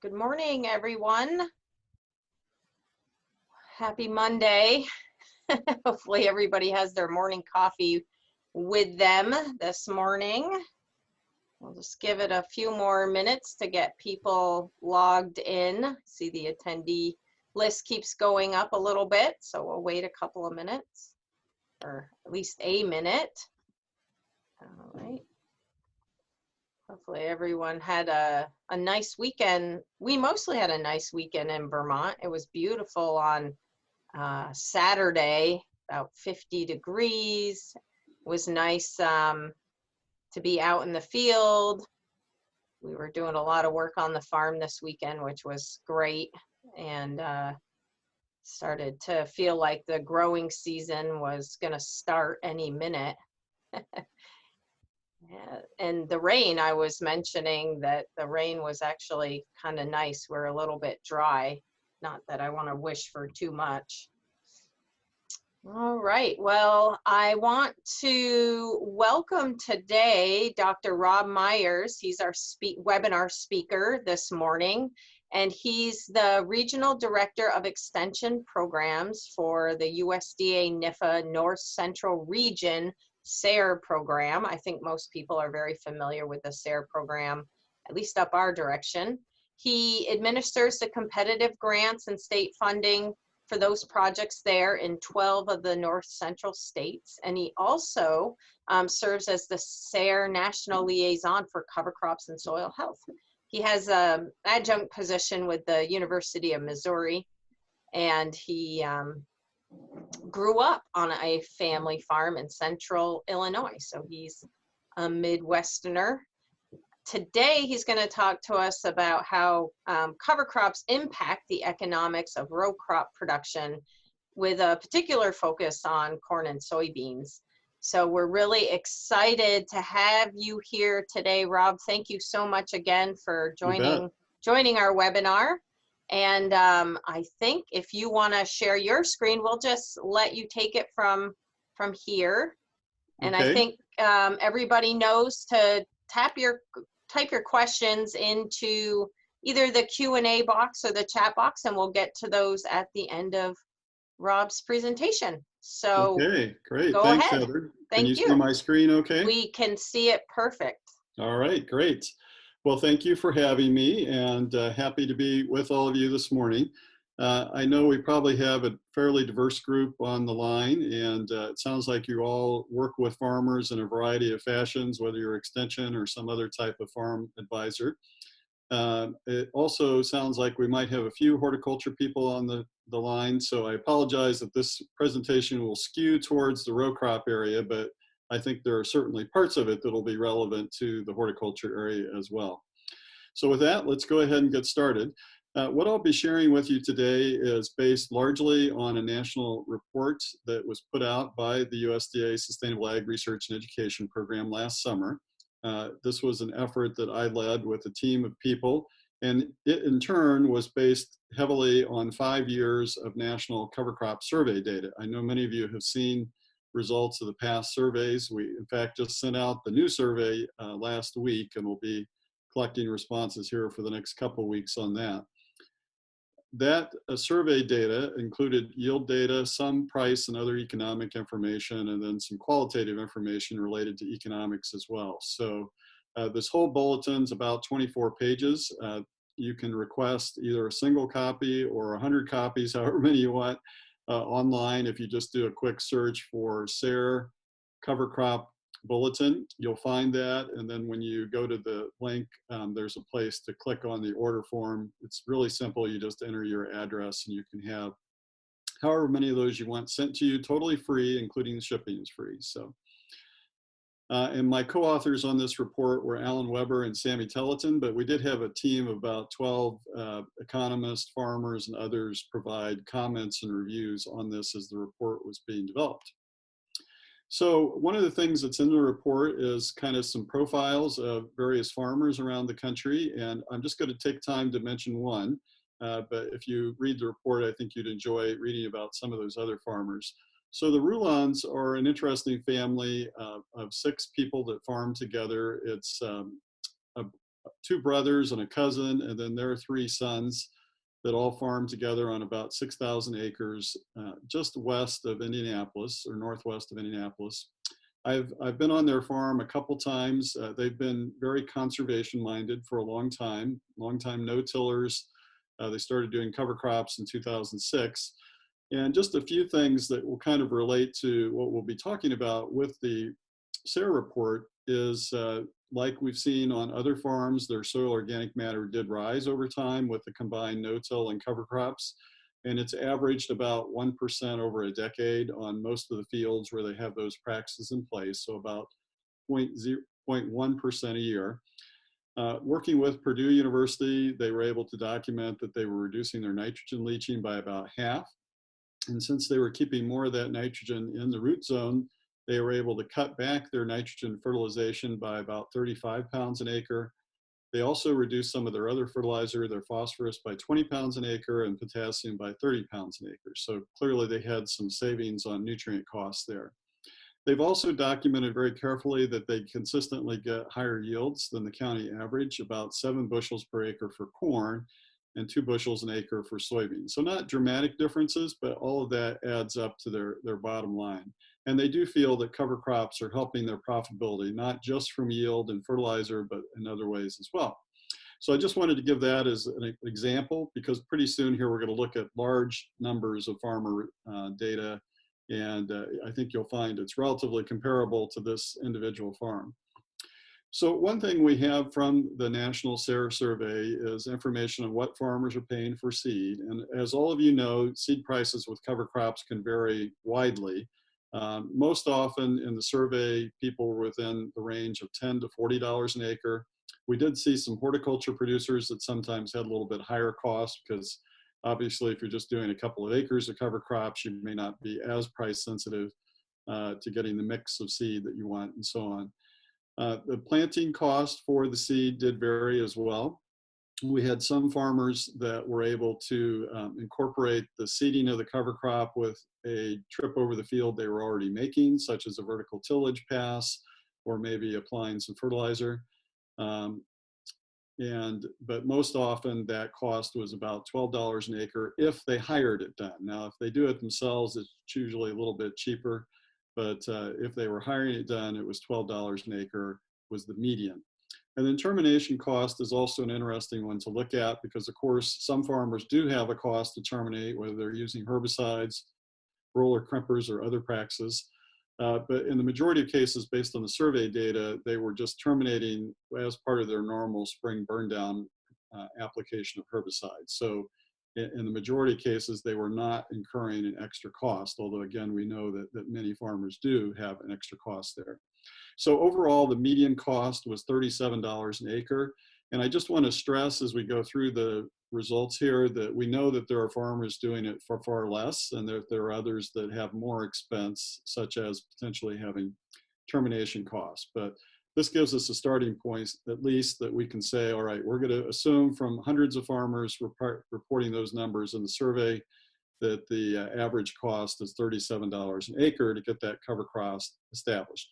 Good morning, everyone. Happy Monday. Hopefully everybody has their morning coffee with them this morning. We'll just give it a few more minutes to get people logged in. See, the attendee list keeps going up a little bit, so we'll wait a couple of minutes, or at least a minute. All right. Hopefully everyone had a nice weekend. We mostly had a nice weekend in Vermont. It was beautiful on Saturday, about 50 degrees. It was nice to be out in the field. We were doing a lot of work on the farm this weekend, which was great, and started to feel like the growing season was going to start any minute. Yeah, and the rain, I was mentioning that the rain was actually kind of nice. We're a little bit dry. Not that I want to wish for too much. All right, well, I want to welcome today Dr. Rob Myers. He's our webinar speaker this morning, and he's the Regional Director of Extension Programs for the USDA NIFA North Central Region SARE program. I think most people are very familiar with the SARE program, at least up our direction. He administers the competitive grants and state funding for those projects there in 12 of the North Central states. And he also serves as the SARE National Liaison for cover crops and soil health. He has an adjunct position with the University of Missouri, and he grew up on a family farm in central Illinois, so he's a Midwesterner. Today, he's going to talk to us about how cover crops impact the economics of row crop production, with a particular focus on corn and soybeans. So we're really excited to have you here today, Rob. Thank you so much again for joining our webinar. And I think if you want to share your screen, we'll just let you take it from here. And okay. I think everybody knows to type your questions into either the Q&A box or the chat box, and we'll get to those at the end of Rob's presentation. So okay, great. Go Thanks, ahead. Heather. Thank you. Can you see my screen okay? We can see it perfect. All right, great. Well, thank you for having me, and happy to be with all of you this morning. I know we probably have a fairly diverse group on the line, and it sounds like you all work with farmers in a variety of fashions, whether you're extension or some other type of farm advisor. It also sounds like we might have a few horticulture people on the line, so I apologize that this presentation will skew towards the row crop area, but I think there are certainly parts of it that will be relevant to the horticulture area as well. So with that, let's go ahead and get started. What I'll be sharing with you today is based largely on a national report that was put out by the USDA Sustainable Ag Research and Education Program last summer. This was an effort that I led with a team of people, and it in turn was based heavily on 5 years of national cover crop survey data. I know many of you have seen results of the past surveys. We, in fact, just sent out the new survey last week, and we'll be collecting responses here for the next couple of weeks on that. That survey data included yield data, some price and other economic information, and then some qualitative information related to economics as well. So this whole bulletin's about 24 pages. You can request either a single copy or 100 copies, however many you want, online. If you just do a quick search for SARE cover crop bulletin, you'll find that, and then when you go to the link, there's a place to click on the order form. It's really simple. You just enter your address, and you can have however many of those you want sent to you, totally free, including shipping is free. So, and my co-authors on this report were Alan Weber and Sammy Telleton, but we did have a team of about 12 economists, farmers, and others provide comments and reviews on this as the report was being developed. So one of the things that's in the report is kind of some profiles of various farmers around the country, and I'm just going to take time to mention one, but if you read the report, I think you'd enjoy reading about some of those other farmers. So the Rulons are an interesting family of 6 people that farm together. It's a two brothers and a cousin, and then their three sons that all farm together on about 6,000 acres just west of Indianapolis or northwest of Indianapolis. I've been on their farm a couple times. They've been very conservation minded for a long time no tillers. They started doing cover crops in 2006. And just a few things that will kind of relate to what we'll be talking about with the SARE report is like we've seen on other farms, their soil organic matter did rise over time with the combined no-till and cover crops. And it's averaged about 1% over a decade on most of the fields where they have those practices in place, so about 0.1% a year. Working with Purdue University, they were able to document that they were reducing their nitrogen leaching by about half. And since they were keeping more of that nitrogen in the root zone, they were able to cut back their nitrogen fertilization by about 35 pounds an acre. They also reduced some of their other fertilizer, their phosphorus, by 20 pounds an acre and potassium by 30 pounds an acre. So clearly they had some savings on nutrient costs there. They've also documented very carefully that they consistently get higher yields than the county average, about 7 bushels per acre for corn and 2 bushels an acre for soybeans. So not dramatic differences, but all of that adds up to their bottom line. And they do feel that cover crops are helping their profitability, not just from yield and fertilizer, but in other ways as well. So I just wanted to give that as an example, because pretty soon here we're going to look at large numbers of farmer data. And I think you'll find it's relatively comparable to this individual farm. So one thing we have from the National SARE Survey is information on what farmers are paying for seed. And as all of you know, seed prices with cover crops can vary widely. Most often in the survey, people were within the range of $10 to $40 an acre. We did see some horticulture producers that sometimes had a little bit higher cost, because obviously if you're just doing a couple of acres of cover crops, you may not be as price sensitive to getting the mix of seed that you want and so on. The planting cost for the seed did vary as well. We had some farmers that were able to incorporate the seeding of the cover crop with a trip over the field they were already making, such as a vertical tillage pass, or maybe applying some fertilizer. But most often that cost was about $12 an acre if they hired it done. Now, if they do it themselves, it's usually a little bit cheaper. But if they were hiring it done, it was $12 an acre was the median. And then termination cost is also an interesting one to look at, because of course some farmers do have a cost to terminate, whether they're using herbicides, roller crimpers, or other practices. But in the majority of cases, based on the survey data, they were just terminating as part of their normal spring burn down application of herbicides. So in the majority of cases, they were not incurring an extra cost, although again, we know that many farmers do have an extra cost there. So overall, the median cost was $37 an acre. And I just want to stress as we go through the results here that we know that there are farmers doing it for far less, and that there are others that have more expense, such as potentially having termination costs. But this gives us a starting point, at least, that we can say, all right, we're going to assume from hundreds of farmers reporting those numbers in the survey that the average cost is $37 an acre to get that cover crop established.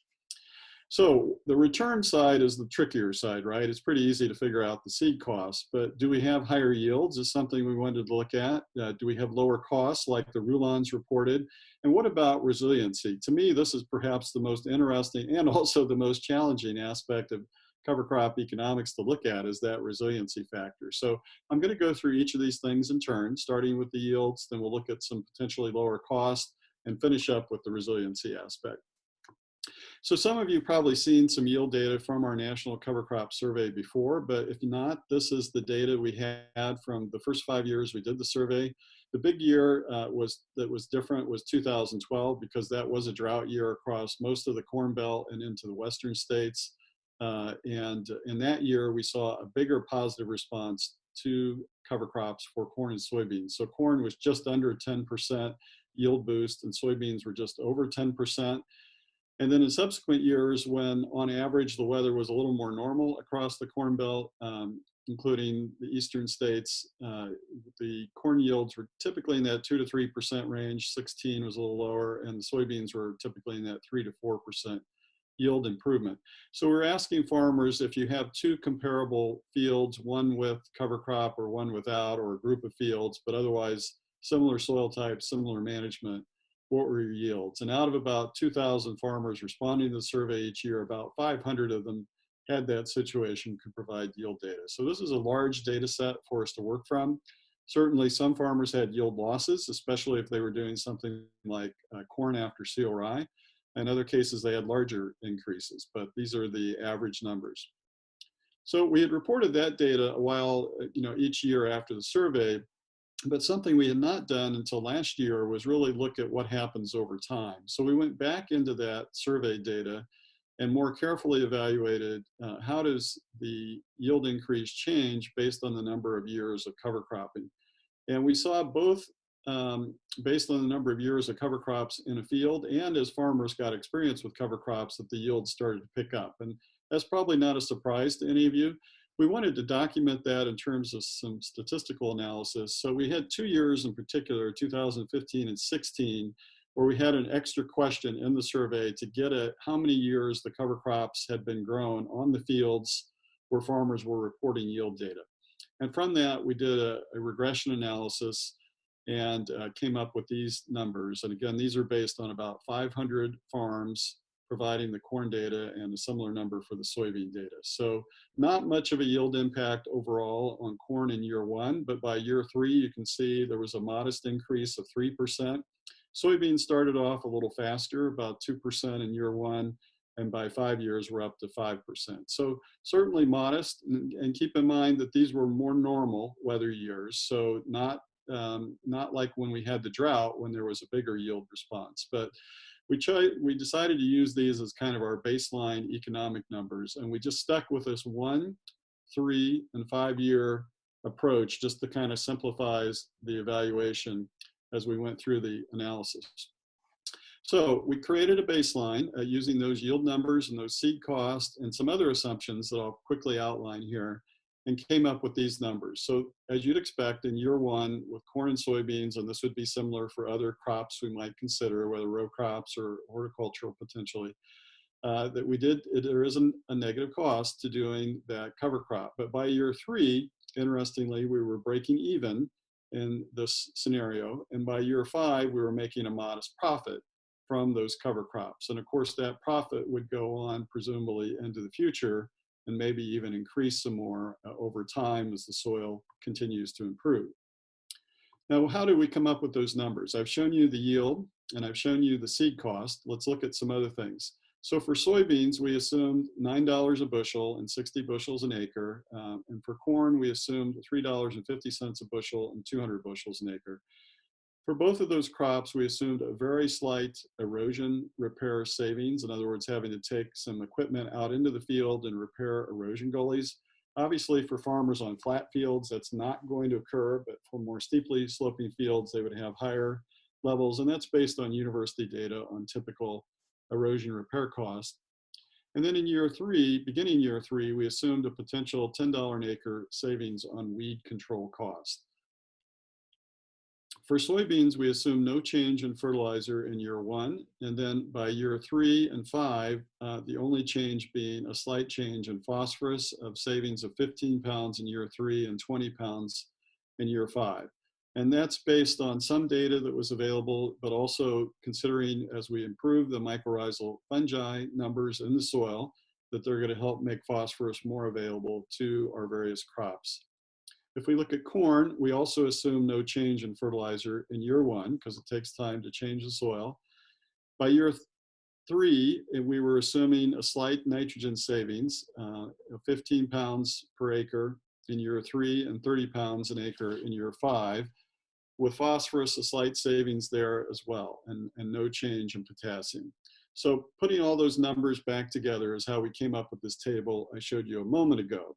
So the return side is the trickier side, right? It's pretty easy to figure out the seed costs, but do we have higher yields is something we wanted to look at. Do we have lower costs like the Rulons reported? And what about resiliency? To me, this is perhaps the most interesting and also the most challenging aspect of cover crop economics to look at, is that resiliency factor. So I'm going to go through each of these things in turn, starting with the yields, then we'll look at some potentially lower cost and finish up with the resiliency aspect. So some of you have probably seen some yield data from our national cover crop survey before, but if not, this is the data we had from the first 5 years we did the survey. The big year that was different was 2012, because that was a drought year across most of the Corn Belt and into the western states. And in that year, we saw a bigger positive response to cover crops for corn and soybeans. So corn was just under 10% yield boost, and soybeans were just over 10%. And then in subsequent years, when on average the weather was a little more normal across the Corn Belt, including the eastern states, the corn yields were typically in that 2 to 3% range. 16 was a little lower, and the soybeans were typically in that 3 to 4% yield improvement. So we're asking farmers, if you have two comparable fields, one with cover crop or one without, or a group of fields, but otherwise similar soil types, similar management, what were your yields? And out of about 2,000 farmers responding to the survey each year, about 500 of them had that situation, could provide yield data. So this is a large data set for us to work from. Certainly some farmers had yield losses, especially if they were doing something like corn after CORI. In other cases, they had larger increases, but these are the average numbers. So we had reported that data a while, each year after the survey, but something we had not done until last year was really look at what happens over time. So we went back into that survey data and more carefully evaluated how does the yield increase change based on the number of years of cover cropping. And we saw both based on the number of years of cover crops in a field and as farmers got experience with cover crops that the yield started to pick up. And that's probably not a surprise to any of you. We wanted to document that in terms of some statistical analysis. So we had 2 years in particular, 2015 and 16, where we had an extra question in the survey to get at how many years the cover crops had been grown on the fields where farmers were reporting yield data. And from that, we did a regression analysis and came up with these numbers. And again, these are based on about 500 farms providing the corn data and a similar number for the soybean data. So not much of a yield impact overall on corn in year 1, but by year 3, you can see there was a modest increase of 3%. Soybeans started off a little faster, about 2% in year 1, and by 5 years, we're up to 5%. So certainly modest, and keep in mind that these were more normal weather years, so not like when we had the drought when there was a bigger yield response. But we decided to use these as kind of our baseline economic numbers, and we just stuck with this 1, 3, and 5 year approach just to kind of simplifies the evaluation as we went through the analysis. So we created a baseline using those yield numbers and those seed costs and some other assumptions that I'll quickly outline here, and came up with these numbers. So as you'd expect in year 1 with corn and soybeans, and this would be similar for other crops we might consider, whether row crops or horticultural potentially, there is a negative cost to doing that cover crop. But by year 3, interestingly, we were breaking even in this scenario. And by year 5, we were making a modest profit from those cover crops. And of course, that profit would go on presumably into the future and maybe even increase some more over time as the soil continues to improve. Now, how did we come up with those numbers? I've shown you the yield and I've shown you the seed cost. Let's look at some other things. So for soybeans, we assumed $9 a bushel and 60 bushels an acre. And for corn, we assumed $3.50 a bushel and 200 bushels an acre. For both of those crops, we assumed a very slight erosion repair savings. In other words, having to take some equipment out into the field and repair erosion gullies. Obviously, for farmers on flat fields, that's not going to occur, but for more steeply sloping fields, they would have higher levels, and that's based on university data on typical erosion repair costs. And then in year 3, beginning year 3, we assumed a potential $10 an acre savings on weed control costs. For soybeans, we assume no change in fertilizer in year 1, and then by year 3 and 5, the only change being a slight change in phosphorus of savings of 15 pounds in year 3 and 20 pounds in year 5. And that's based on some data that was available, but also considering as we improve the mycorrhizal fungi numbers in the soil, that they're going to help make phosphorus more available to our various crops. If we look at corn, we also assume no change in fertilizer in year 1 because it takes time to change the soil. By year 3, we were assuming a slight nitrogen savings of 15 pounds per acre in year 3 and 30 pounds an acre in year 5, with phosphorus a slight savings there as well, and no change in potassium. So putting all those numbers back together is how we came up with this table I showed you a moment ago.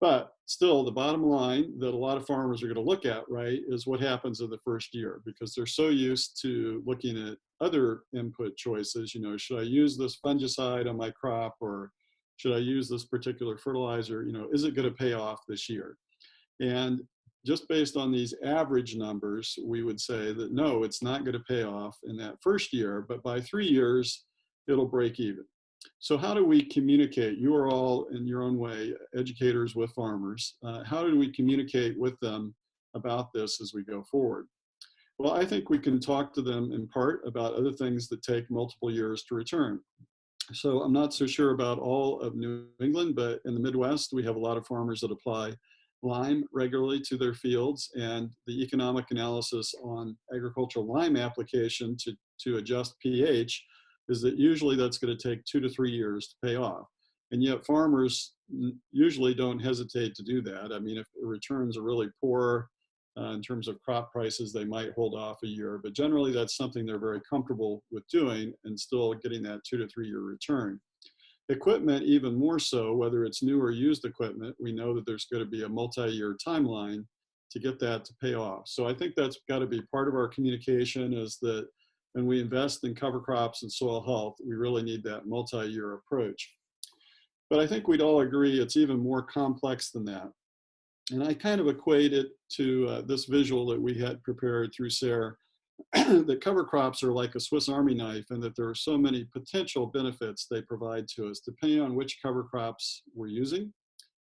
But still, the bottom line that a lot of farmers are going to look at, right, is what happens in the first year, because they're so used to looking at other input choices. Should I use this fungicide on my crop, or should I use this particular fertilizer? Is it going to pay off this year? And just based on these average numbers, we would say that no, it's not going to pay off in that first year, but by 3 years, it'll break even. So how do we communicate? You are all, in your own way, educators with farmers. How do we communicate with them about this as we go forward? Well, I think we can talk to them in part about other things that take multiple years to return. So I'm not so sure about all of New England, but in the Midwest, we have a lot of farmers that apply lime regularly to their fields, and the economic analysis on agricultural lime application to adjust pH is that usually that's going to take 2 to 3 years to pay off. And yet farmers usually don't hesitate to do that. I mean, if the returns are really poor in terms of crop prices, they might hold off a year, but generally that's something they're very comfortable with doing and still getting that 2 to 3 year return. Equipment, even more so, whether it's new or used equipment, we know that there's going to be a multi-year timeline to get that to pay off. So I think that's got to be part of our communication, is that when we invest in cover crops and soil health, we really need that multi-year approach. But I think we'd all agree it's even more complex than that. And I kind of equate it to this visual that we had prepared through SARE, that cover crops are like a Swiss Army knife, and that there are so many potential benefits they provide to us, depending on which cover crops we're using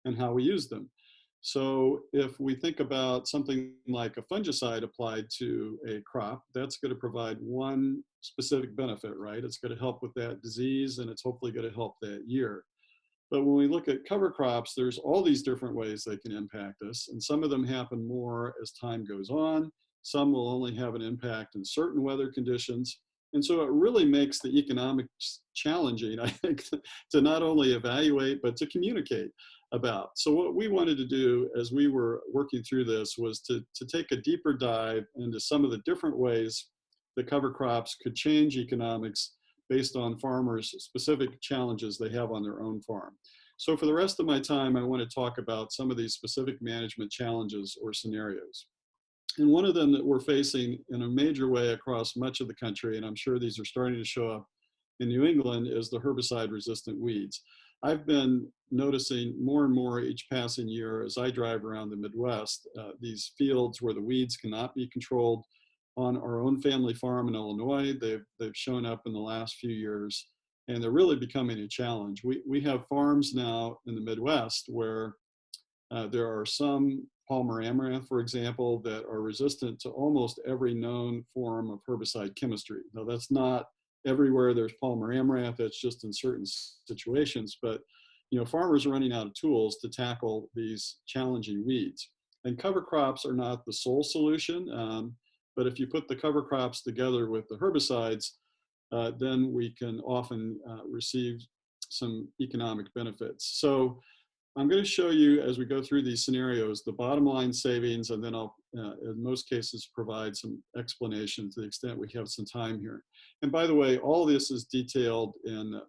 and how we use them. So if we think about something like a fungicide applied to a crop, that's going to provide one specific benefit, right? It's going to help with that disease, and it's hopefully going to help that year. But when we look at cover crops, there's all these different ways they can impact us, and some of them happen more as time goes on. Some will only have an impact in certain weather conditions. And so it really makes the economics challenging, I think, to not only evaluate, but to communicate about. So what we wanted to do as we were working through this was to take a deeper dive into some of the different ways that cover crops could change economics based on farmers' specific challenges they have on their own farm. So for the rest of my time, I want to talk about some of these specific management challenges or scenarios. And one of them that we're facing in a major way across much of the country, and I'm sure these are starting to show up in New England, is the herbicide-resistant weeds. I've been noticing more and more each passing year as I drive around the Midwest, these fields where the weeds cannot be controlled. On our own family farm in Illinois, they've shown up in the last few years, and they're really becoming a challenge. We have farms now in the Midwest where there are some Palmer amaranth, for example, that are resistant to almost every known form of herbicide chemistry. Now, that's not everywhere there's Palmer amaranth, that's just in certain situations, but farmers are running out of tools to tackle these challenging weeds. And cover crops are not the sole solution, but if you put the cover crops together with the herbicides, then we can often receive some economic benefits. So I'm going to show you, as we go through these scenarios, the bottom line savings, and then I'll, in most cases, provide some explanation to the extent we have some time here. And by the way, all this is detailed in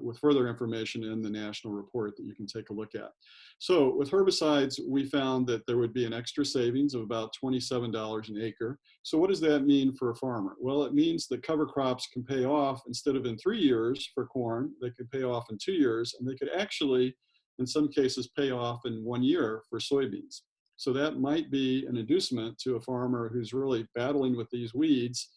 with further information in the national report that you can take a look at. So with herbicides, we found that there would be an extra savings of about $27 an acre. So what does that mean for a farmer? Well, it means that cover crops can pay off, instead of in 3 years for corn, they could pay off in 2 years, and they could actually, in some cases, pay off in 1 year for soybeans. So that might be an inducement to a farmer who's really battling with these weeds,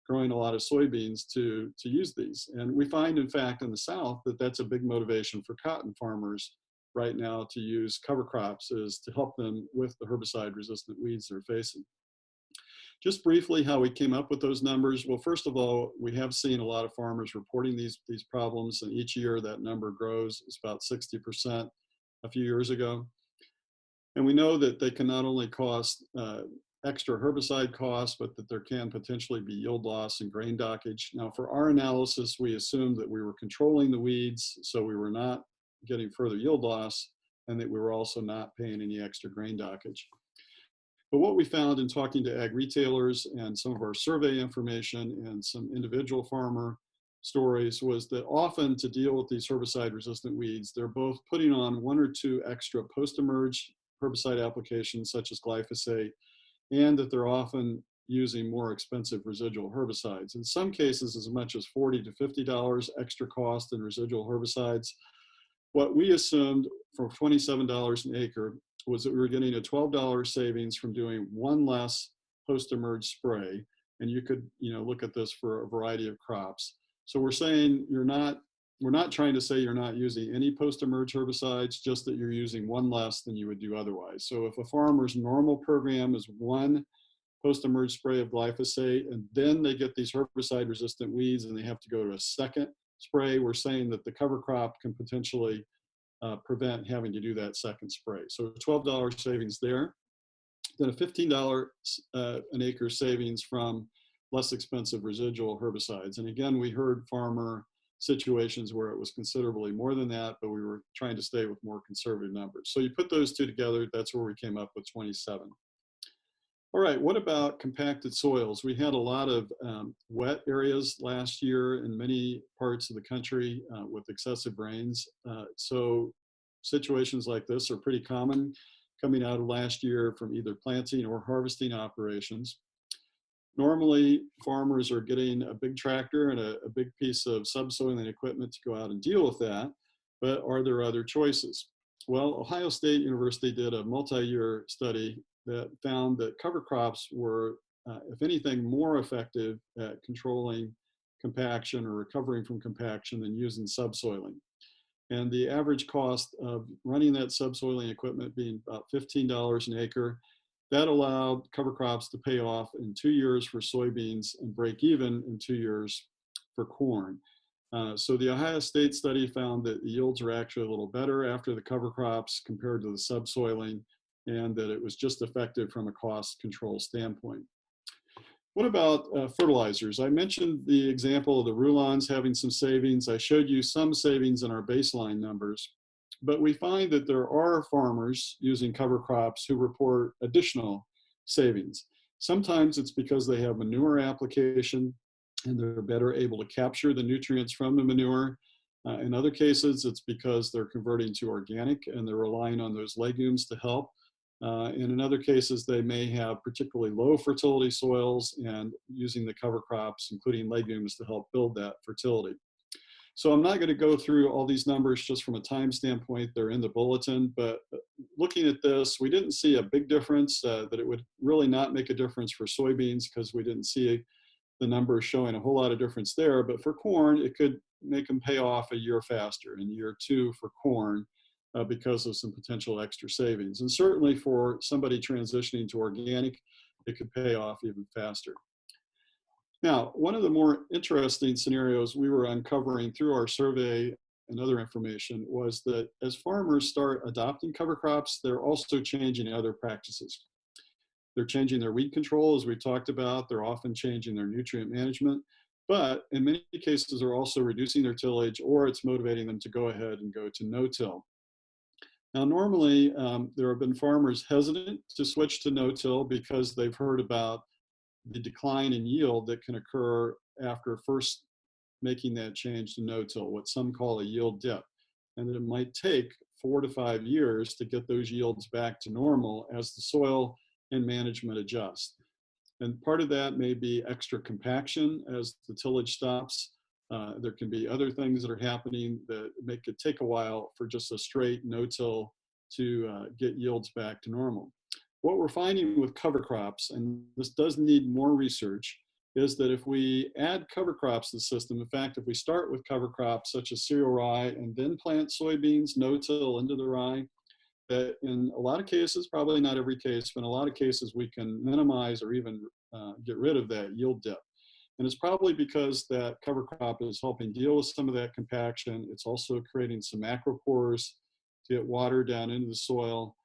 growing a lot of soybeans, to use these. And we find, in fact, in the South, that that's a big motivation for cotton farmers right now to use cover crops, is to help them with the herbicide-resistant weeds they're facing. Just briefly, how we came up with those numbers. Well, first of all, we have seen a lot of farmers reporting these problems, and each year that number grows. It's about 60% a few years ago. And we know that they can not only cost extra herbicide costs, but that there can potentially be yield loss and grain dockage. Now, for our analysis, we assumed that we were controlling the weeds, so we were not getting further yield loss, and that we were also not paying any extra grain dockage. But what we found in talking to ag retailers and some of our survey information and some individual farmer stories was that often, to deal with these herbicide-resistant weeds, they're both putting on 1 or 2 extra post-emerge herbicide applications, such as glyphosate, and that they're often using more expensive residual herbicides. In some cases, as much as $40 to $50 extra cost in residual herbicides. What we assumed for $27 an acre was that we were getting a $12 savings from doing 1 less post-emerge spray. And you could look at this for a variety of crops. So we're saying we're not trying to say you're not using any post-emerge herbicides, just that you're using one less than you would do otherwise. So if a farmer's normal program is one post-emerge spray of glyphosate, and then they get these herbicide-resistant weeds and they have to go to a second spray, we're saying that the cover crop can potentially prevent having to do that second spray. So $12 savings there. Then a $15 an acre savings from less expensive residual herbicides. And again, we heard farmer situations where it was considerably more than that, but we were trying to stay with more conservative numbers. So you put those two together, that's where we came up with 27. All right, what about compacted soils? We had a lot of wet areas last year in many parts of the country with excessive rains. So situations like this are pretty common coming out of last year from either planting or harvesting operations. Normally, farmers are getting a big tractor and a big piece of subsoiling equipment to go out and deal with that, but are there other choices? Well, Ohio State University did a multi-year study that found that cover crops were, if anything, more effective at controlling compaction or recovering from compaction than using subsoiling. And the average cost of running that subsoiling equipment being about $15 an acre, that allowed cover crops to pay off in 2 years for soybeans and break even in 2 years for corn. So the Ohio State study found that the yields are actually a little better after the cover crops compared to the subsoiling, and that it was just effective from a cost control standpoint. What about fertilizers? I mentioned the example of the Rulons having some savings. I showed you some savings in our baseline numbers, but we find that there are farmers using cover crops who report additional savings. Sometimes it's because they have manure application and they're better able to capture the nutrients from the manure. In other cases, it's because they're converting to organic and they're relying on those legumes to help. And in other cases, they may have particularly low fertility soils and using the cover crops, including legumes, to help build that fertility. So I'm not going to go through all these numbers just from a time standpoint. They're in the bulletin, but looking at this, we didn't see a big difference, that it would really not make a difference for soybeans because we didn't see the numbers showing a whole lot of difference there. But for corn, it could make them pay off a year faster, in year 2 for corn, because of some potential extra savings. And certainly for somebody transitioning to organic, it could pay off even faster. Now, one of the more interesting scenarios we were uncovering through our survey and other information was that as farmers start adopting cover crops, they're also changing other practices. They're changing their weed control, as we talked about. They're often changing their nutrient management, but in many cases, they're also reducing their tillage, or it's motivating them to go ahead and go to no-till. Now, normally, there have been farmers hesitant to switch to no-till because they've heard about the decline in yield that can occur after first making that change to no-till, what some call a yield dip, and that it might take 4 to 5 years to get those yields back to normal as the soil and management adjust. And part of that may be extra compaction as the tillage stops. There can be other things that are happening that make it take a while for just a straight no-till to get yields back to normal. What we're finding with cover crops, and this does need more research, is that if we add cover crops to the system, in fact, if we start with cover crops such as cereal rye and then plant soybeans no-till into the rye, that in a lot of cases, probably not every case, but in a lot of cases, we can minimize or even get rid of that yield dip. And it's probably because that cover crop is helping deal with some of that compaction. It's also creating some macropores to get water down into the soil,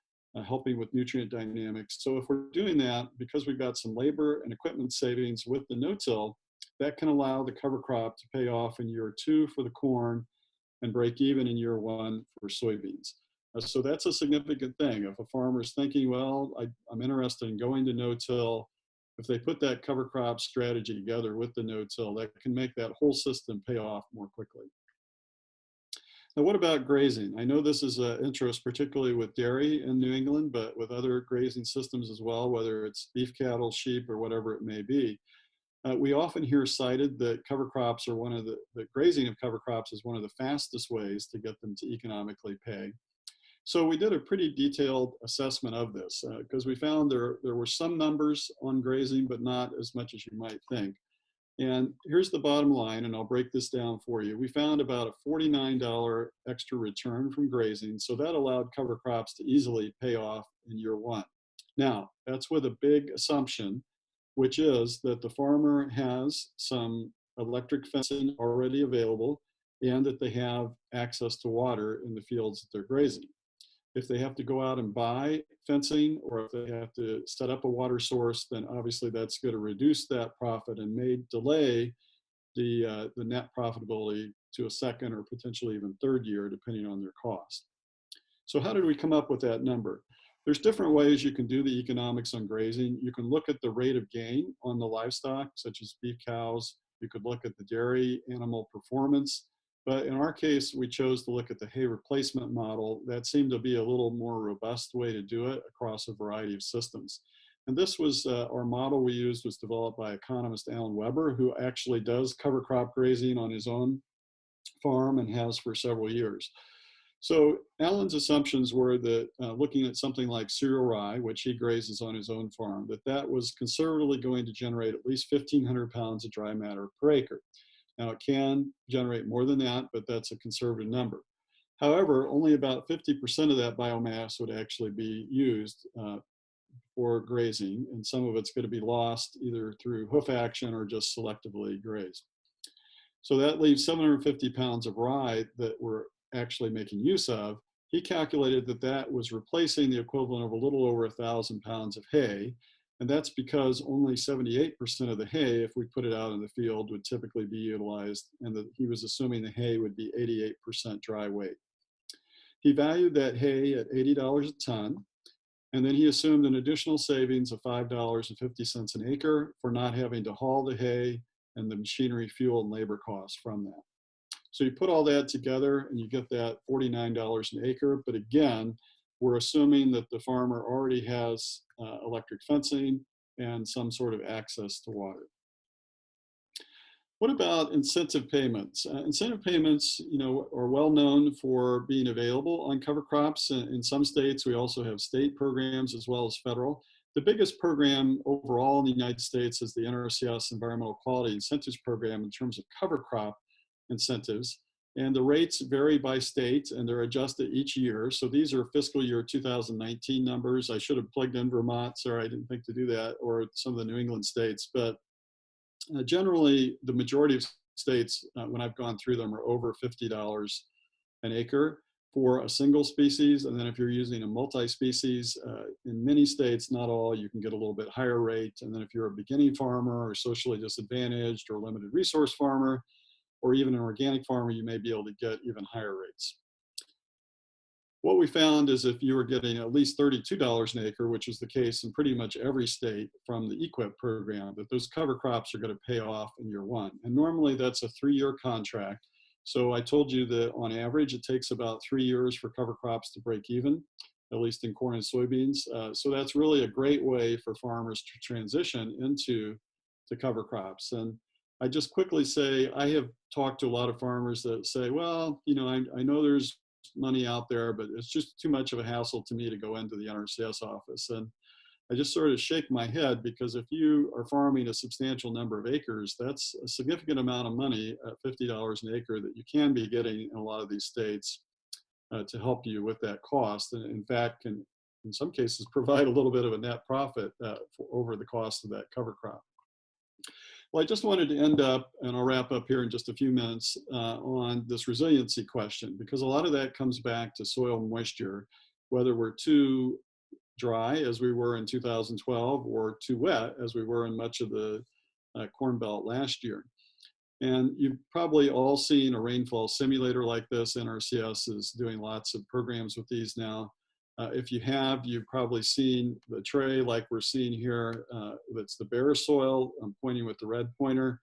helping with nutrient dynamics. So if we're doing that, because we've got some labor and equipment savings with the no-till, that can allow the cover crop to pay off in year 2 for the corn and break even in year 1 for soybeans. So that's a significant thing. If a farmer's thinking, well, I'm interested in going to no-till, if they put that cover crop strategy together with the no-till, that can make that whole system pay off more quickly. Now, what about grazing? I know this is an interest, particularly with dairy in New England, but with other grazing systems as well, whether it's beef cattle, sheep, or whatever it may be. We often hear cited that cover crops are the grazing of cover crops is one of the fastest ways to get them to economically pay. So we did a pretty detailed assessment of this because we found there were some numbers on grazing, but not as much as you might think. And here's the bottom line, and I'll break this down for you. We found about a $49 extra return from grazing, so that allowed cover crops to easily pay off in year one. Now, that's with a big assumption, which is that the farmer has some electric fencing already available and that they have access to water in the fields that they're grazing. If they have to go out and buy fencing, or if they have to set up a water source, then obviously that's going to reduce that profit and may delay the net profitability to a second or potentially even third year, depending on their cost. So how did we come up with that number? There's different ways you can do the economics on grazing. You can look at the rate of gain on the livestock, such as beef cows. You could look at the dairy animal performance. But in our case, we chose to look at the hay replacement model. That seemed to be a little more robust way to do it across a variety of systems. And this was our model we used was developed by economist Alan Weber, who actually does cover crop grazing on his own farm and has for several years. So Alan's assumptions were that looking at something like cereal rye, which he grazes on his own farm, that was conservatively going to generate at least 1,500 pounds of dry matter per acre. Now it can generate more than that, but that's a conservative number. However, only about 50% of that biomass would actually be used for grazing, and some of it's going to be lost either through hoof action or just selectively grazed. So that leaves 750 pounds of rye that we're actually making use of. He calculated that that was replacing the equivalent of a little over 1,000 pounds of hay. And that's because only 78% of the hay, if we put it out in the field, would typically be utilized. And that he was assuming the hay would be 88% dry weight. He valued that hay at $80 a ton. And then he assumed an additional savings of $5.50 an acre for not having to haul the hay and the machinery, fuel, and labor costs from that. So you put all that together and you get that $49 an acre. But again, we're assuming that the farmer already has electric fencing and some sort of access to water. What about incentive payments? Incentive payments, are well known for being available on cover crops. In some states, we also have state programs as well as federal. The biggest program overall in the United States is the NRCS Environmental Quality Incentives Program in terms of cover crop incentives. And the rates vary by state and they're adjusted each year. So these are fiscal year 2019 numbers. I should have plugged in Vermont, sorry, I didn't think to do that, or some of the New England states. But generally, the majority of states, when I've gone through them, are over $50 an acre for a single species. And then if you're using a multi-species, in many states, not all, you can get a little bit higher rate. And then if you're a beginning farmer or socially disadvantaged or limited resource farmer, or even an organic farmer, you may be able to get even higher rates. What we found is if you were getting at least $32 an acre, which is the case in pretty much every state from the EQIP program, that those cover crops are going to pay off in year one. And normally that's a 3-year contract. So I told you that on average, it takes about 3 years for cover crops to break even, at least in corn and soybeans. So that's really a great way for farmers to transition into the cover crops. And I just quickly say, I have talked to a lot of farmers that say, well, I know there's money out there, but it's just too much of a hassle to me to go into the NRCS office. And I just sort of shake my head, because if you are farming a substantial number of acres, that's a significant amount of money at $50 an acre that you can be getting in a lot of these states to help you with that cost. And in fact, can in some cases provide a little bit of a net profit over the cost of that cover crop. Well, I just wanted to end up, and I'll wrap up here in just a few minutes, on this resiliency question, because a lot of that comes back to soil moisture, whether we're too dry, as we were in 2012, or too wet, as we were in much of the Corn Belt last year. And you've probably all seen a rainfall simulator like this. NRCS is doing lots of programs with these now. If you have, you've probably seen the tray like we're seeing here. That's the bare soil. I'm pointing with the red pointer.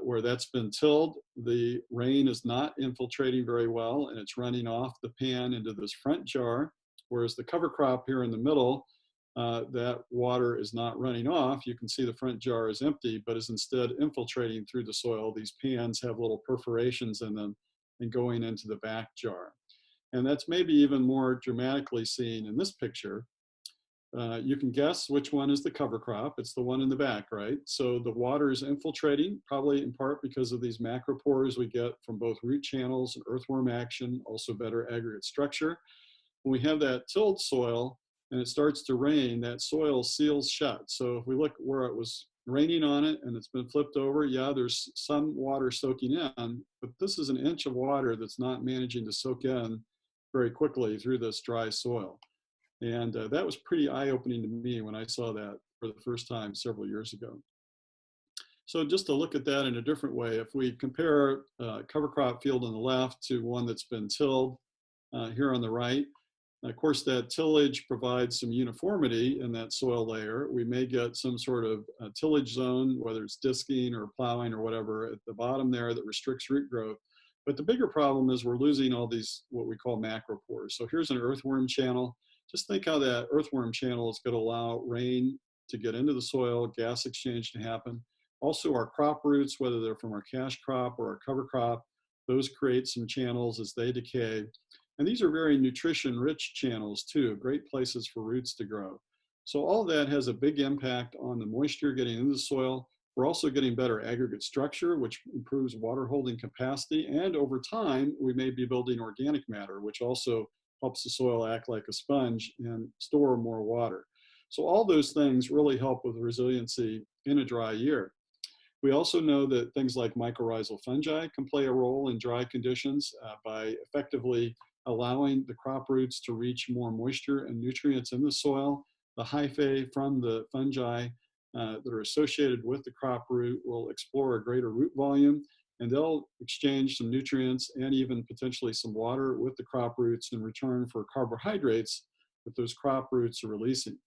Where that's been tilled, the rain is not infiltrating very well, and it's running off the pan into this front jar. Whereas the cover crop here in the middle, that water is not running off. You can see the front jar is empty, but is instead infiltrating through the soil. These pans have little perforations in them and going into the back jar. And that's maybe even more dramatically seen in this picture, You can guess which one is the cover crop. It's the one in the back, right? So the water is infiltrating, probably in part because of these macropores we get from both root channels and earthworm action, also better aggregate structure. When we have that tilled soil and it starts to rain, that soil seals shut. So if we look where it was raining on it and it's been flipped over, yeah, there's some water soaking in, but this is an inch of water that's not managing to soak in very quickly through this dry soil. And that was pretty eye-opening to me when I saw that for the first time several years ago. So just to look at that in a different way, if we compare a cover crop field on the left to one that's been tilled here on the right, of course, that tillage provides some uniformity in that soil layer. We may get some sort of tillage zone, whether it's disking or plowing or whatever, at the bottom there that restricts root growth. But the bigger problem is we're losing all these, what we call macropores. So here's an earthworm channel. Just think how that earthworm channel is going to allow rain to get into the soil, gas exchange to happen. Also, our crop roots, whether they're from our cash crop or our cover crop, those create some channels as they decay. And these are very nutrition-rich channels too, great places for roots to grow. So all that has a big impact on the moisture getting into the soil. We're also getting better aggregate structure, which improves water holding capacity. And over time, we may be building organic matter, which also helps the soil act like a sponge and store more water. So all those things really help with resiliency in a dry year. We also know that things like mycorrhizal fungi can play a role in dry conditions by effectively allowing the crop roots to reach more moisture and nutrients in the soil. The hyphae from the fungi that are associated with the crop root will explore a greater root volume, and they'll exchange some nutrients and even potentially some water with the crop roots in return for carbohydrates that those crop roots are releasing.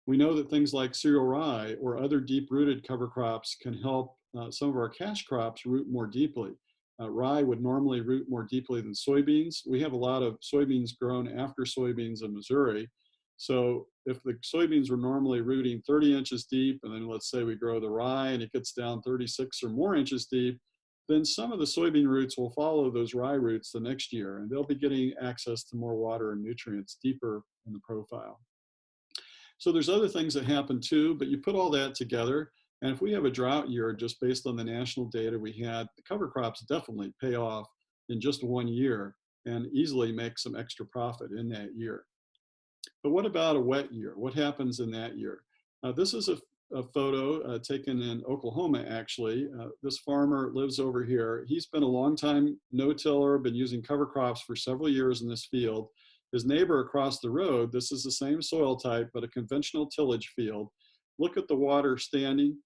We know that things like cereal rye or other deep-rooted cover crops can help some of our cash crops root more deeply. Rye would normally root more deeply than soybeans. We have a lot of soybeans grown after soybeans in Missouri. So if the soybeans were normally rooting 30 inches deep, and then let's say we grow the rye and it gets down 36 or more inches deep, then some of the soybean roots will follow those rye roots the next year, and they'll be getting access to more water and nutrients deeper in the profile. So there's other things that happen too, but you put all that together, and if we have a drought year, just based on the national data we had, the cover crops definitely pay off in just 1 year and easily make some extra profit in that year. But what about a wet year? What happens in that year? This is a photo taken in Oklahoma, actually. This farmer lives over here. He's been a long time no-tiller, been using cover crops for several years in this field. His neighbor across the road, this is the same soil type, but a conventional tillage field. Look at the water standing.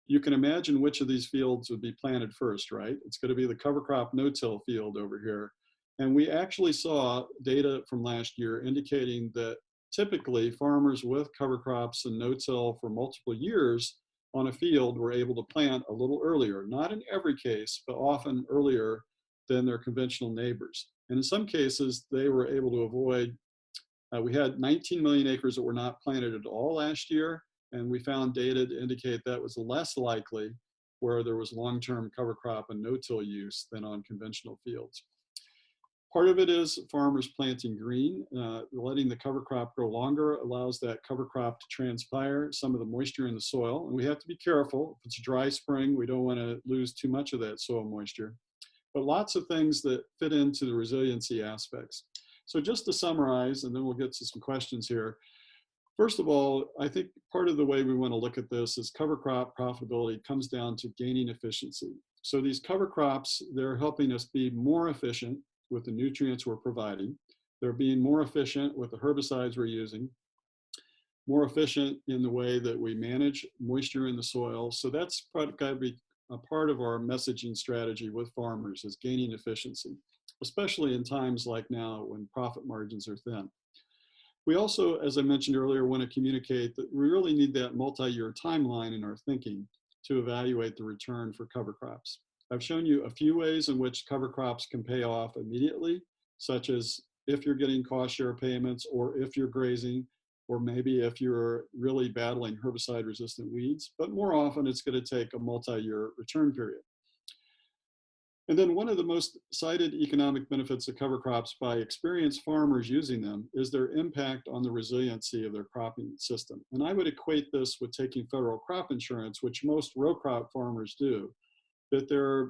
You can imagine which of these fields would be planted first, right? It's going to be the cover crop no-till field over here. And we actually saw data from last year indicating that typically farmers with cover crops and no-till for multiple years on a field were able to plant a little earlier, not in every case, but often earlier than their conventional neighbors. And in some cases, they were able to avoid, we had 19 million acres that were not planted at all last year, and we found data to indicate that was less likely where there was long-term cover crop and no-till use than on conventional fields. Part of it is farmers planting green. Letting the cover crop grow longer allows that cover crop to transpire some of the moisture in the soil. And we have to be careful. If it's a dry spring, we don't want to lose too much of that soil moisture. But lots of things that fit into the resiliency aspects. So just to summarize, and then we'll get to some questions here. First of all, I think part of the way we want to look at this is cover crop profitability comes down to gaining efficiency. So these cover crops, they're helping us be more efficient with the nutrients we're providing. They're being more efficient with the herbicides we're using, more efficient in the way that we manage moisture in the soil. So that's got to be a part of our messaging strategy with farmers, is gaining efficiency, especially in times like now when profit margins are thin. We also, as I mentioned earlier, want to communicate that we really need that multi-year timeline in our thinking to evaluate the return for cover crops. I've shown you a few ways in which cover crops can pay off immediately, such as if you're getting cost share payments, or if you're grazing, or maybe if you're really battling herbicide resistant weeds, but more often it's going to take a multi-year return period. And then one of the most cited economic benefits of cover crops by experienced farmers using them is their impact on the resiliency of their cropping system. And I would equate this with taking federal crop insurance, which most row crop farmers do, that they're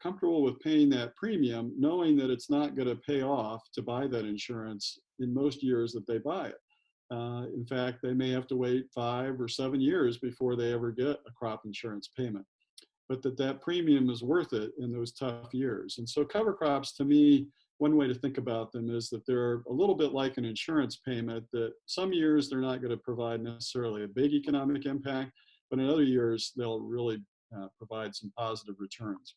comfortable with paying that premium, knowing that it's not going to pay off to buy that insurance in most years that they buy it. In fact, they may have to wait 5 or 7 years before they ever get a crop insurance payment, but that premium is worth it in those tough years. And so cover crops, to me, one way to think about them is that they're a little bit like an insurance payment, that some years they're not going to provide necessarily a big economic impact, but in other years they'll really provide some positive returns.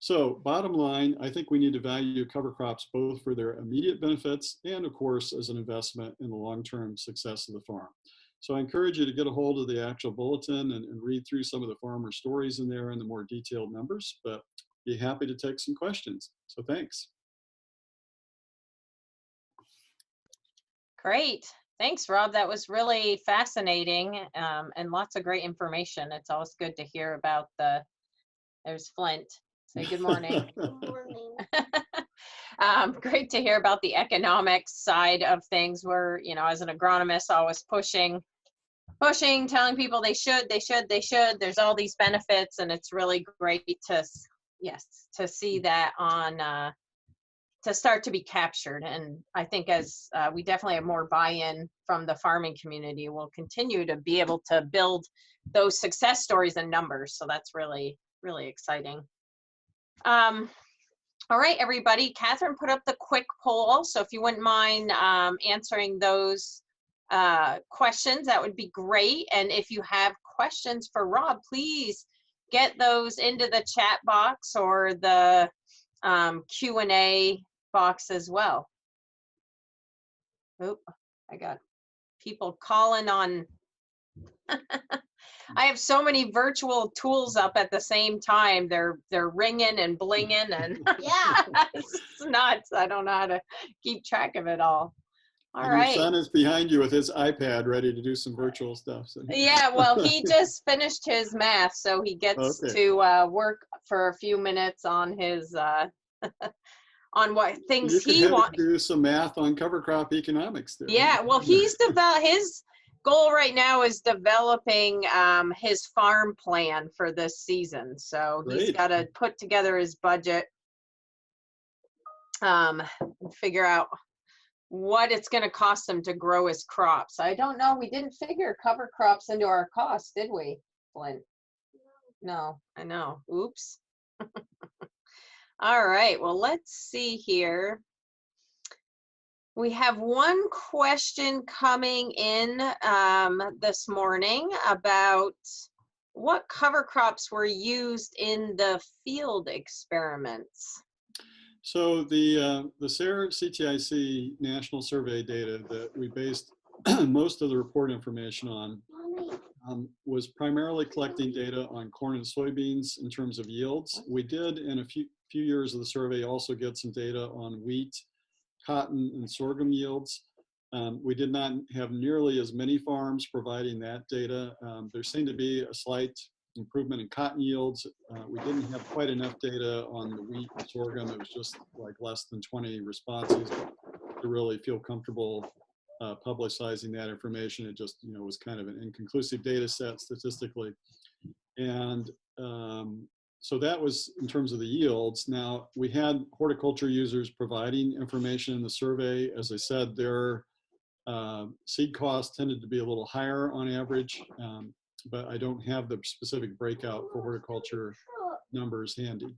So bottom line, I think we need to value cover crops both for their immediate benefits and, of course, as an investment in the long-term success of the farm. So I encourage you to get a hold of the actual bulletin and read through some of the farmer stories in there and the more detailed numbers, but be happy to take some questions. So thanks. Great. Thanks, Rob. That was really fascinating and lots of great information. It's always good to hear about there's Flint. Say good morning. Good morning. Great to hear about the economics side of things. We're, as an agronomist, always pushing, telling people they should. There's all these benefits, and it's really great to see that to start to be captured. And I think as we definitely have more buy-in from the farming community, we'll continue to be able to build those success stories and numbers. So that's really, really exciting. All right, everybody. Catherine put up the quick poll, so if you wouldn't mind answering those questions, that would be great. And if you have questions for Rob, please get those into the chat box or the Q&A box as well. Oop, I got people calling on. I have so many virtual tools up at the same time. They're ringing and blinging, and Yeah. it's nuts. I don't know how to keep track of it all. All and right. Your son is behind you with his iPad ready to do some virtual stuff. So. Yeah, well, he just finished his math, so he gets to work for a few minutes on his on what things he wants. Do some math on cover crop economics there. Yeah, well, he's developed his goal right now is developing his farm plan for this season. So he's got to put together his budget, figure out what it's going to cost him to grow his crops. I don't know. We didn't figure cover crops into our cost, did we, Flint? No, I know. Oops. All right. Well, let's see here. We have one question coming in this morning about what cover crops were used in the field experiments. So the SARE CTIC national survey data that we based most of the report information on was primarily collecting data on corn and soybeans in terms of yields. We did in a few years of the survey also get some data on wheat, cotton, and sorghum yields. We did not have nearly as many farms providing that data. There seemed to be a slight improvement in cotton yields. We didn't have quite enough data on the wheat and sorghum. It was just like less than 20 responses to really feel comfortable publicizing that information. It just was kind of an inconclusive data set statistically. And so that was in terms of the yields. Now, we had horticulture users providing information in the survey. As I said, their seed costs tended to be a little higher on average, but I don't have the specific breakout for horticulture numbers handy.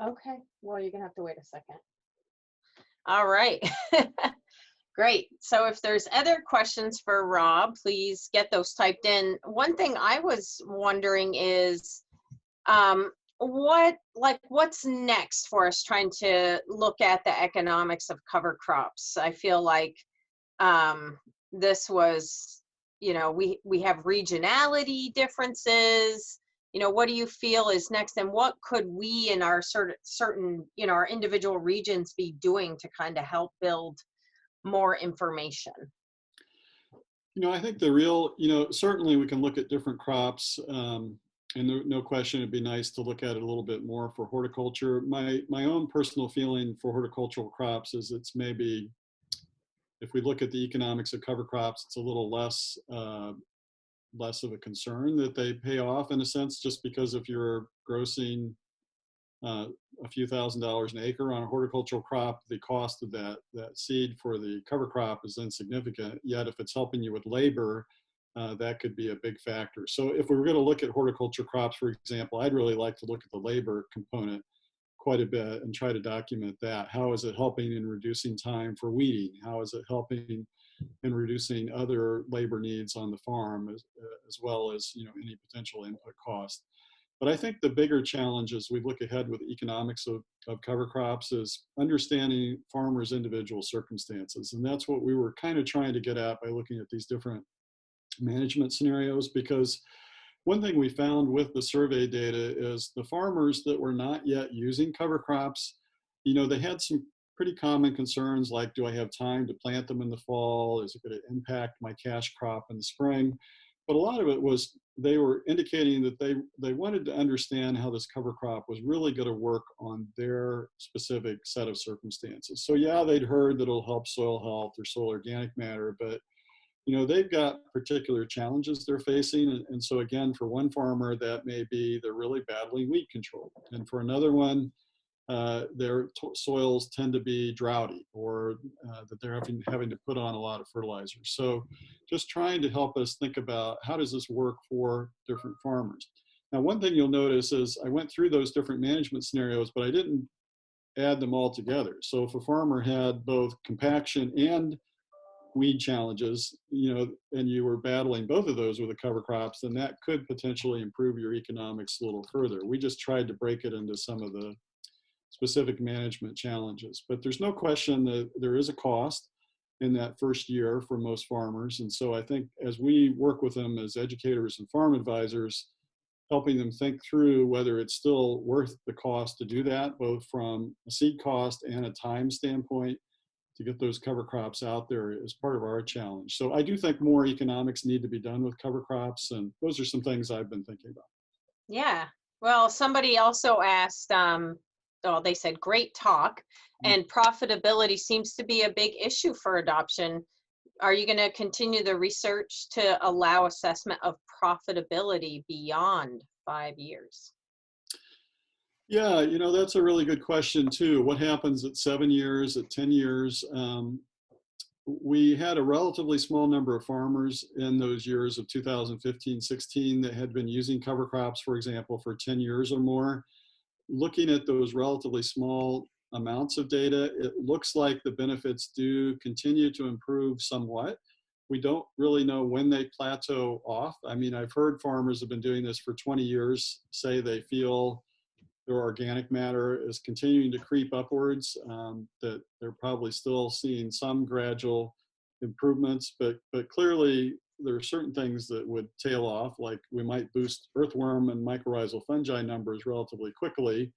Okay, well, you're gonna have to wait a second. All right. Great. So if there's other questions for Rob, please get those typed in. One thing I was wondering is what's next for us trying to look at the economics of cover crops? I feel like this was, we have regionality differences. What do you feel is next, and what could we in our certain, our individual regions be doing to kind of help build more information? I think the real, certainly we can look at different crops And no question, it'd be nice to look at it a little bit more for horticulture. My own personal feeling for horticultural crops is it's maybe, if we look at the economics of cover crops, it's a little less of a concern that they pay off in a sense, just because if you're grossing a few $1,000s an acre on a horticultural crop, the cost of that seed for the cover crop is insignificant. Yet if it's helping you with labor, that could be a big factor. So if we were going to look at horticulture crops, for example, I'd really like to look at the labor component quite a bit and try to document that. How is it helping in reducing time for weeding? How is it helping in reducing other labor needs on the farm, as well as, you know, any potential input cost? But I think the bigger challenge as we look ahead with economics of cover crops is understanding farmers' individual circumstances. And that's what we were kind of trying to get at by looking at these different management scenarios, because one thing we found with the survey data is the farmers that were not yet using cover crops, you know, they had some pretty common concerns like, do I have time to plant them in the fall? Is it going to impact my cash crop in the spring? But a lot of it was they were indicating that they wanted to understand how this cover crop was really going to work on their specific set of circumstances. So yeah, they'd heard that it'll help soil health or soil organic matter, but you know, they've got particular challenges they're facing. And so again, for one farmer, that may be they're really battling weed control. And for another one, their soils tend to be droughty, or that they're having to put on a lot of fertilizer. So just trying to help us think about how does this work for different farmers. Now, one thing you'll notice is I went through those different management scenarios, but I didn't add them all together. So if a farmer had both compaction and weed challenges, you know, and you were battling both of those with the cover crops, then that could potentially improve your economics a little further. We just tried to break it into some of the specific management challenges. But there's no question that there is a cost in that first year for most farmers. And so I think as we work with them as educators and farm advisors, helping them think through whether it's still worth the cost to do that, both from a seed cost and a time standpoint, to get those cover crops out there is part of our challenge. So I do think more economics need to be done with cover crops, and those are some things I've been thinking about. Yeah. Well, somebody also asked, oh, they said, great talk, and profitability seems to be a big issue for adoption. Are you going to continue the research to allow assessment of profitability beyond 5 years? Yeah, you know, that's a really good question too. What happens at 7 years, at 10 years? We had a relatively small number of farmers in those years of 2015, 16 that had been using cover crops, for example, for 10 years or more. Looking at those relatively small amounts of data, it looks like the benefits do continue to improve somewhat. We don't really know when they plateau off. I mean, I've heard farmers have been doing this for 20 years say they feel their organic matter is continuing to creep upwards, that they're probably still seeing some gradual improvements, but clearly there are certain things that would tail off, like we might boost earthworm and mycorrhizal fungi numbers relatively quickly,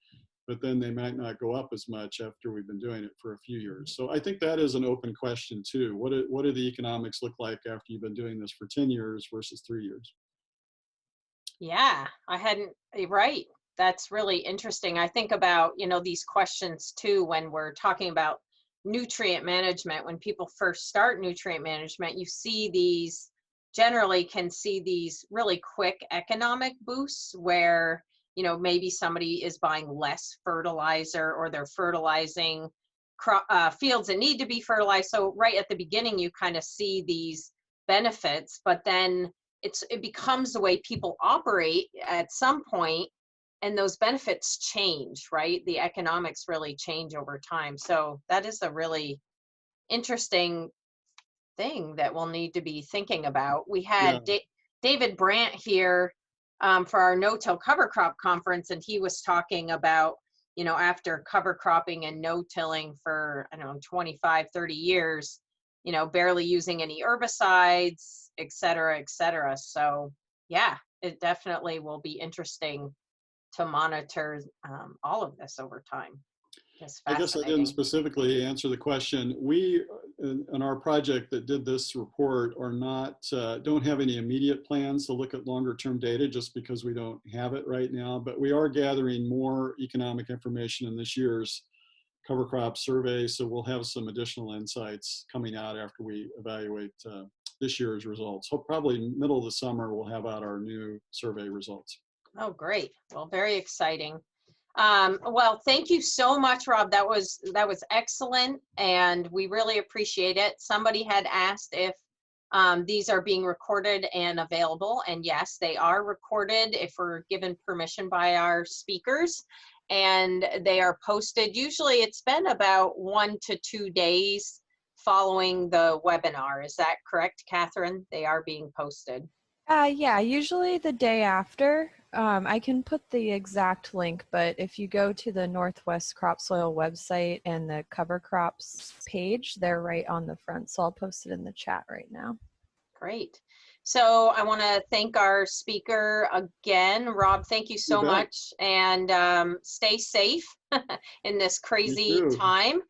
but then they might not go up as much after we've been doing it for a few years. So I think that is an open question too. What do the economics look like after you've been doing this for 10 years versus 3 years? Yeah, I hadn't, right. That's really interesting. I think about, you know, these questions too, when we're talking about nutrient management. When people first start nutrient management, you see these, generally can see these really quick economic boosts where, you know, maybe somebody is buying less fertilizer, or they're fertilizing fields that need to be fertilized. So right at the beginning, you kind of see these benefits, but then it becomes the way people operate at some point, and those benefits change, right? The economics really change over time. So that is a really interesting thing that we'll need to be thinking about. We had Yeah. David Brandt here for our no-till cover crop conference, and he was talking about, you know, after cover cropping and no-tilling for, I don't know, 25, 30 years, you know, barely using any herbicides, et cetera, et cetera. So yeah, it definitely will be interesting to monitor all of this over time. That's I guess I didn't fascinating. specifically answer the question. We, in our project that did this report, are not, don't have any immediate plans to look at longer term data just because we don't have it right now, but we are gathering more economic information in this year's cover crop survey. So we'll have some additional insights coming out after we evaluate this year's results. So probably middle of the summer, we'll have out our new survey results. Oh, great. Well, very exciting. Well, thank you so much, Rob. That was excellent, and we really appreciate it. Somebody had asked if these are being recorded and available, and yes, they are recorded if we're given permission by our speakers, and they are posted. Usually it's been about 1 to 2 days following the webinar. Is that correct, Catherine? They are being posted. Yeah, usually the day after. I can put the exact link, but if you go to the Northwest Crop Soil website and the cover crops page, they're right on the front. So I'll post it in the chat right now. Great. So I want to thank our speaker again. Rob, thank you so much, and stay safe in this crazy time.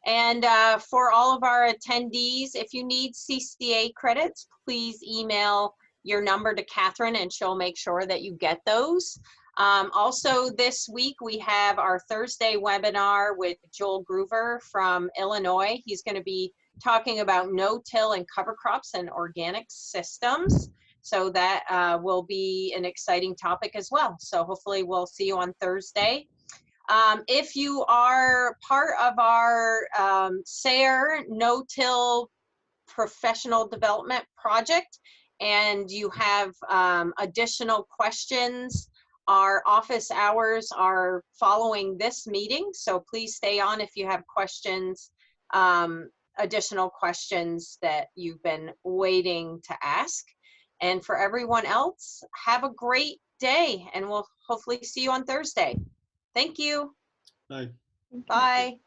And for all of our attendees, if you need CCA credits, please email your number to Catherine and she'll make sure that you get those. Also this week we have our Thursday webinar with Joel Groover from Illinois. He's going to be talking about no-till and cover crops and organic systems. So that will be an exciting topic as well. So hopefully we'll see you on Thursday. If you are part of our SARE no-till professional development project, and you have additional questions, our office hours are following this meeting, so please stay on if you have questions, additional questions that you've been waiting to ask. And for everyone else, have a great day, and we'll hopefully see you on Thursday. Thank you. Bye. Bye.